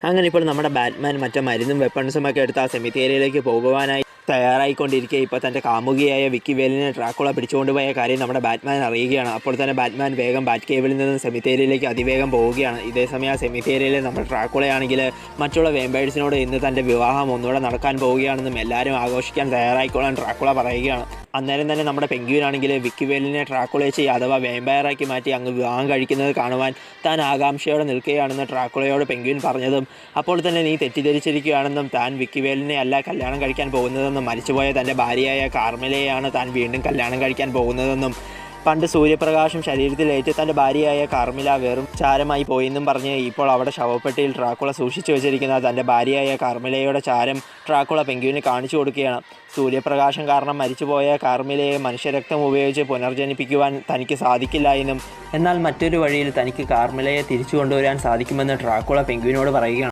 അങ്ങനെ ഇപ്പോൾ നമ്മുടെ ബാറ്റ്മാൻ മറ്റു മരുന്നും വെപ്പൺസുമൊക്കെ എടുത്ത് ആ സെമിത്തേരിയയിലേക്ക് പോകുവാനായി തയ്യാറായിക്കൊണ്ടിരിക്കുക. ഇപ്പോൾ തൻ്റെ കാമുകിയായ വിക്കി വേലിനെ ഡ്രാക്കുള പിടിച്ചുകൊണ്ടുപോയ കാര്യം നമ്മുടെ ബാറ്റ്മാൻ അറിയുകയാണ്. അപ്പോൾ തന്നെ ബാറ്റ്മാൻ വേഗം ബാറ്റ് കേവിൽ നിന്നും സെമിത്തേരിയയിലേക്ക് അതിവേഗം പോവുകയാണ്. ഇതേസമയം ആ സെമിത്തേരിയയിൽ നമ്മുടെ ഡ്രാക്കുളയാണെങ്കിൽ മറ്റുള്ള വേമ്പേഴ്സിനോട് ഇന്ന് തൻ്റെ വിവാഹം ഒന്നുകൂടെ നടക്കാൻ പോവുകയാണെന്നും എല്ലാവരും ആഘോഷിക്കാൻ തയ്യാറായിക്കോളാൻ ഡ്രാക്കുള പറയുകയാണ്. അന്നേരം തന്നെ നമ്മുടെ പെൻഗ്വിനാണെങ്കിൽ വിക്കി വേലിനെ ഡ്രാക്കുളയെ ചെയ്ത് അഥവാ വേമ്പയറാക്കി മാറ്റി അങ്ങ് വിവാഹം കഴിക്കുന്നത് കാണുവാൻ താൻ ആകാംക്ഷയോടെ നിൽക്കുകയാണെന്ന് ഡ്രാക്കുളയോട് പെൻഗ്വിൻ പറഞ്ഞതും അപ്പോൾ തന്നെ നീ തെറ്റിദ്ധരിച്ചിരിക്കുകയാണെന്നും താൻ വിക്കി വേലിനെ അല്ല കല്യാണം കഴിക്കാൻ പോകുന്നതെന്നും മരിച്ചുപോയ തൻ്റെ ഭാര്യയായ കാർമിലയെയാണ് താൻ വീണ്ടും കല്യാണം കഴിക്കാൻ പോകുന്നതെന്നും പണ്ട് സൂര്യപ്രകാശം ശരീരത്തിലേറ്റ് തൻ്റെ ഭാര്യയായ കാർമില വെറും ചാരമായി പോയെന്നും പറഞ്ഞ് ഇപ്പോൾ അവിടെ ശവപ്പെട്ടിയിൽ ഡ്രാക്കുള സൂക്ഷിച്ചു വെച്ചിരിക്കുന്ന തൻ്റെ ഭാര്യയായ കാർമിലയുടെ ചാരം ഡ്രാക്കുള പെൻഗ്വിന് കാണിച്ചു കൊടുക്കുകയാണ്. സൂര്യപ്രകാശം കാരണം മരിച്ചുപോയ കാർമിലയെ മനുഷ്യരക്തം ഉപയോഗിച്ച് പുനർജനിപ്പിക്കുവാൻ തനിക്ക് സാധിക്കില്ല എന്നും എന്നാൽ മറ്റൊരു വഴിയിൽ തനിക്ക് കാർമിലയെ തിരിച്ചു കൊണ്ടുവരാൻ സാധിക്കുമെന്ന് ഡ്രാക്കുള പെൻഗ്വിനോട് പറയുകയാണ്.